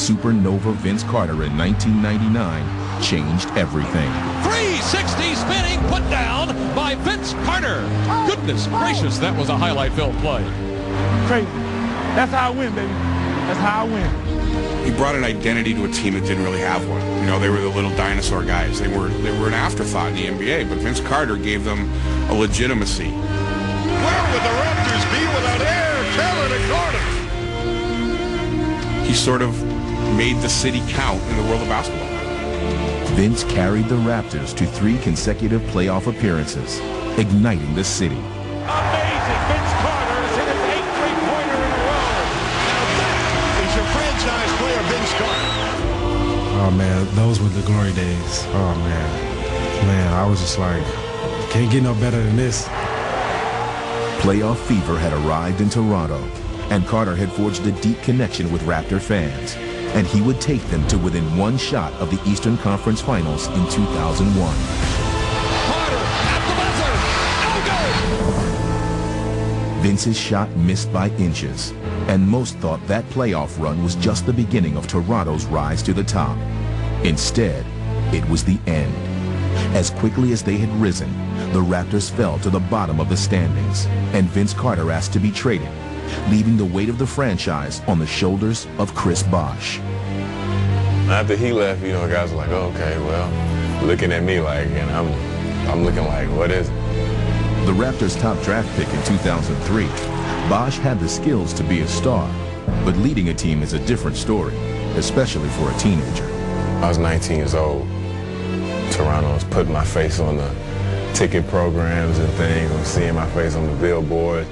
supernova Vince Carter in 1999 changed everything. 360 spinning put down by Vince Carter. Goodness gracious, that was a highlight film play. Crazy. That's how I win, baby. That's how I win. He brought an identity to a team that didn't really have one. You know, they were the little dinosaur guys. They were an afterthought in the NBA, but Vince Carter gave them a legitimacy. Where would the Raptors be without Air Taylor to Carter? He sort of made the city count in the world of basketball. Vince carried the Raptors to 3 consecutive playoff appearances, igniting the city. Amazing. Vince Carter has hit his 8th three-pointer in a row. Now that is your franchise player, Vince Carter. Oh, man, those were the glory days. Oh, man. Man, I was just like, can't get no better than this. Playoff fever had arrived in Toronto, and Carter had forged a deep connection with Raptor fans, and he would take them to within 1 shot of the Eastern Conference Finals in 2001. Carter at the buzzer. No go. Vince's shot missed by inches, and most thought that playoff run was just the beginning of Toronto's rise to the top. Instead, it was the end. As quickly as they had risen, the Raptors fell to the bottom of the standings, and Vince Carter asked to be traded, leaving the weight of the franchise on the shoulders of Chris Bosh. After he left, you know, guys were like, oh, okay, well, looking at me like, and I'm looking like, what is it? The Raptors' top draft pick in 2003, Bosh had the skills to be a star, but leading a team is a different story, especially for a teenager. I was 19 years old. Toronto was putting my face on the ticket programs and things. I'm seeing my face on the billboard.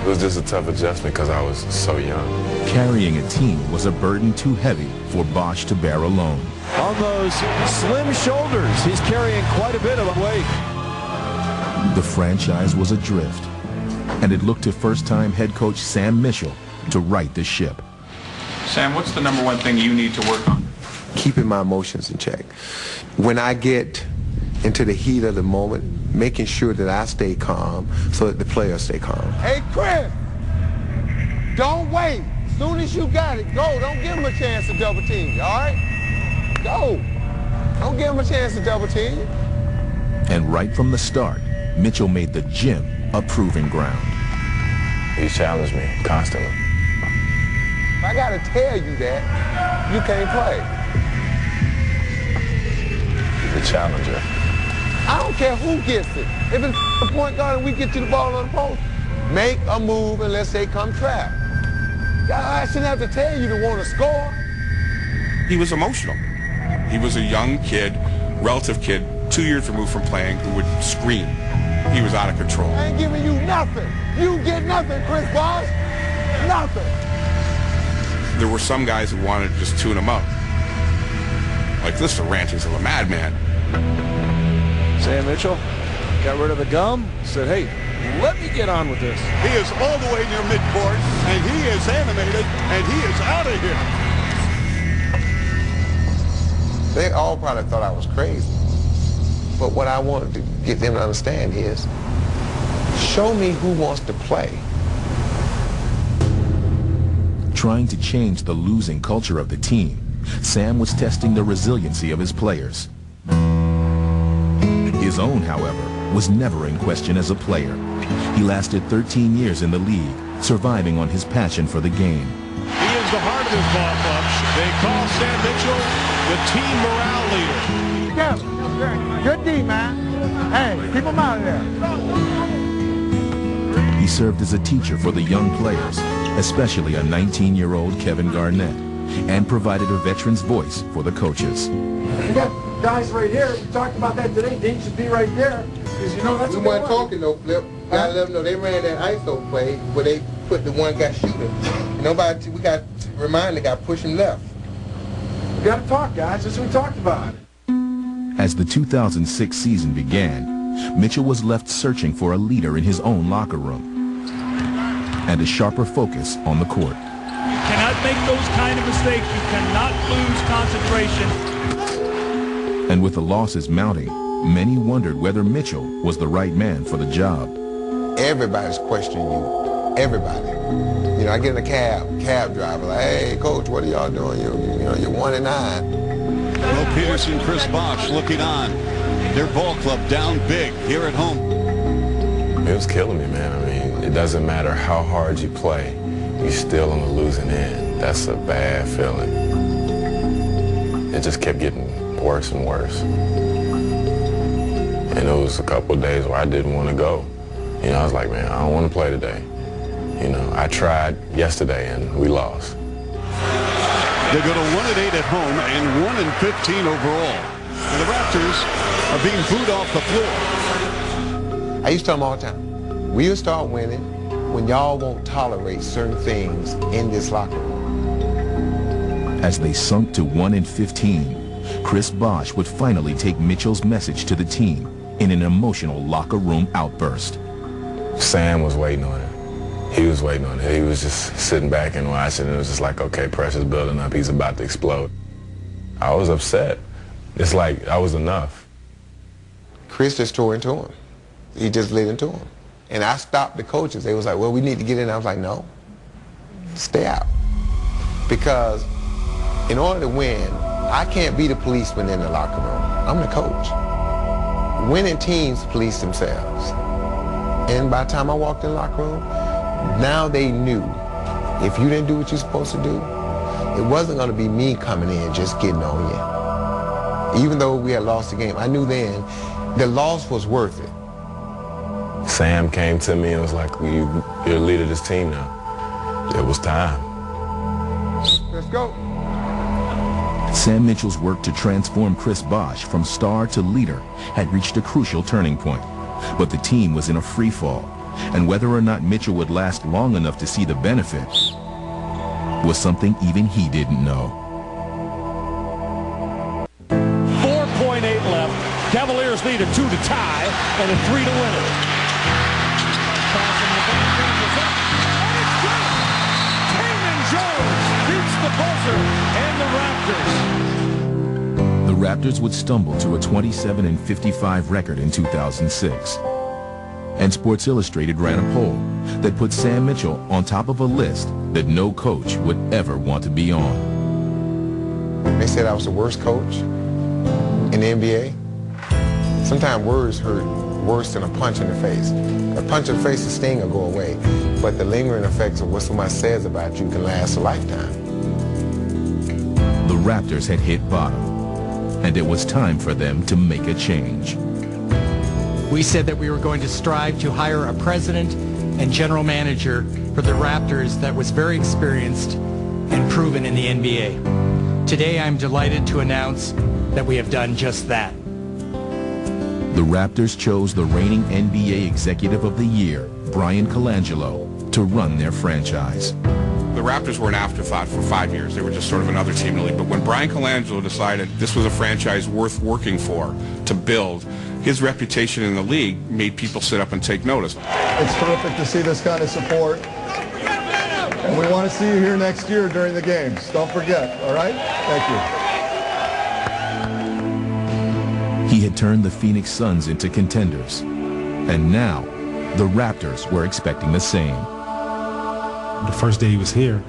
It was just a tough adjustment because I was so young. Carrying a team was a burden too heavy for Bosh to bear alone. On those slim shoulders, he's carrying quite a bit of weight. The franchise was adrift, and it looked to first-time head coach Sam Mitchell to right the ship. Sam, what's the #1 thing you need to work on? Keeping my emotions in check. When I get into the heat of the moment, making sure that I stay calm so that the players stay calm. Hey, Chris, don't wait. As soon as you got it, go. Don't give him a chance to double team you, all right? Go. Don't give him a chance to double team you. And right from the start, Mitchell made the gym a proving ground. He challenged me constantly. If I got to tell you that, you can't play. He's a challenger. I don't care who gets it. If it's a point guard and we get you the ball on the post, make a move unless they come trap. I shouldn't have to tell you to want to score. He was emotional. He was a young kid, relative kid, 2 years removed from playing, who would scream. He was out of control. I ain't giving you nothing. You get nothing, Chris Bosh. Nothing. There were some guys who wanted to just tune him up. Like, this is the rantings of a madman. Sam Mitchell got rid of the gum, said, hey, let me get on with this. He is all the way near midcourt, and he is animated, and he is out of here. They all probably thought I was crazy. But what I wanted to get them to understand is, show me who wants to play. Trying to change the losing culture of the team, Sam was testing the resiliency of his players. His own, however, was never in question as a player. He lasted 13 years in the league, surviving on his passion for the game. He is the heart of this ball club. They call Sam Mitchell the team morale leader. Good D, man. Hey, keep him out of there. He served as a teacher for the young players, especially a 19-year-old Kevin Garnett, and provided a veteran's voice for the coaches. We got guys right here. We talked about that today. Dean should be right there. Because, you know, that's We weren't talking no Flip. Gotta let them know they ran that ISO play where they put the one guy shooting. Nobody, we got to remind the guy pushing left. We got to talk, guys. That's what we talked about. As the 2006 season began, Mitchell was left searching for a leader in his own locker room and a sharper focus on the court. You cannot make those kind of mistakes. You cannot lose concentration. And with the losses mounting, many wondered whether Mitchell was the right man for the job. Everybody's questioning you. everybody. You know, I get in a cab driver, like, hey, coach, what are y'all doing? You know, you're 1-9. Will Peterson, Chris Bosh looking on. Their ball club down big here at home. It was killing me, man. I mean, it doesn't matter how hard you play, you're still on the losing end. That's a bad feeling. It just kept getting worse and worse. And it was a couple of days where I didn't want to go. You know, I was like, man, I don't want to play today. You know, I tried yesterday and we lost. They go to 1-8 at home and 1-15 overall. And the Raptors are being booed off the floor. I used to tell them all the time, we'll start winning when y'all won't tolerate certain things in this locker room. As they sunk to 1-15, Chris Bosh would finally take Mitchell's message to the team in an emotional locker room outburst. Sam was waiting on it. He was waiting on it. He was just sitting back and watching, and it was just like, okay, pressure's building up. He's about to explode. I was upset. It's like I was enough. Chris just tore into him. He just lit into him. And I stopped the coaches. They was like, well, we need to get in. I was like, no, stay out. Because in order to win, I can't be the policeman in the locker room. I'm the coach. Winning teams police themselves. And by the time I walked in the locker room, now they knew if you didn't do what you're supposed to do, it wasn't going to be me coming in just getting on you. Even though we had lost the game, I knew then the loss was worth it. Sam came to me and was like, you're the leader of this team now. It was time. Let's go. Sam Mitchell's work to transform Chris Bosh from star to leader had reached a crucial turning point. But the team was in a free fall, and whether or not Mitchell would last long enough to see the benefits was something even he didn't know. 4.8 left. Cavaliers need a 2 to tie and a 3 to win it. Beats the buzzer and the Raptors. The Raptors would stumble to a 27-55 record in 2006. And Sports Illustrated ran a poll that put Sam Mitchell on top of a list that no coach would ever want to be on. They said I was the worst coach in the NBA. Sometimes words hurt worse than a punch in the face. A punch in the face, the sting will go away, but the lingering effects of what somebody says about you can last a lifetime. The Raptors had hit bottom, and it was time for them to make a change. We said that we were going to strive to hire a president and general manager for the Raptors that was very experienced and proven in the NBA. Today, I'm delighted to announce that we have done just that. The Raptors chose the reigning NBA Executive of the Year, Brian Colangelo, to run their franchise. The Raptors were an afterthought for 5 years. They were just sort of another team in the league. But when Brian Colangelo decided this was a franchise worth working for, to build, his reputation in the league made people sit up and take notice. It's terrific to see this kind of support. And we want to see you here next year during the games. Don't forget, all right? Thank you. He had turned the Phoenix Suns into contenders. And now, the Raptors were expecting the same. The first day he was here,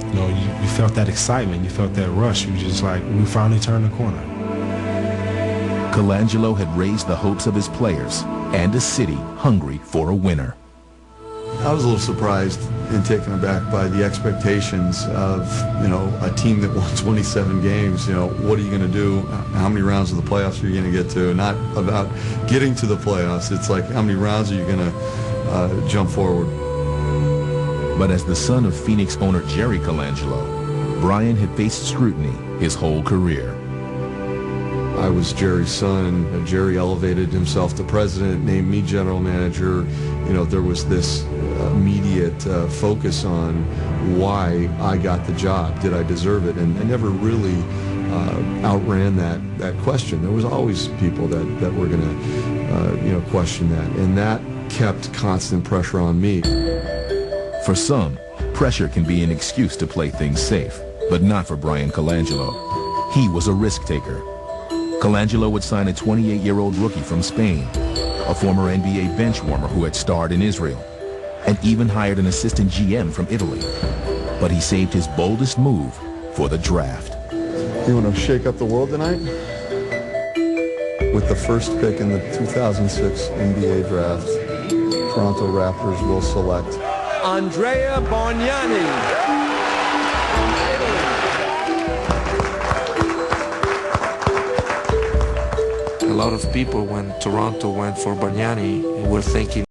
you know, you felt that excitement, you felt that rush. You were just like, we finally turned the corner. Colangelo had raised the hopes of his players and a city hungry for a winner. I was a little surprised and taken aback by the expectations of, you know, a team that won 27 games. You know, what are you going to do? How many rounds of the playoffs are you going to get to? Not about getting to the playoffs. It's like, how many rounds are you going to jump forward? But as the son of Phoenix owner Jerry Colangelo, Brian had faced scrutiny his whole career. I was Jerry's son. Jerry elevated himself to president, named me general manager. You know, there was this immediate focus on why I got the job. Did I deserve it? And I never really outran that question. There was always people that were going to, you know, question that. And that kept constant pressure on me. For some, pressure can be an excuse to play things safe, but not for Brian Colangelo. He was a risk taker. Colangelo would sign a 28-year-old rookie from Spain, a former NBA bench warmer who had starred in Israel. and even hired an assistant GM from Italy. But he saved his boldest move for the draft. You want to shake up the world tonight? With the first pick in the 2006 NBA draft, Toronto Raptors will select Andrea Bargnani. A lot of people, when Toronto went for Bargnani, were thinking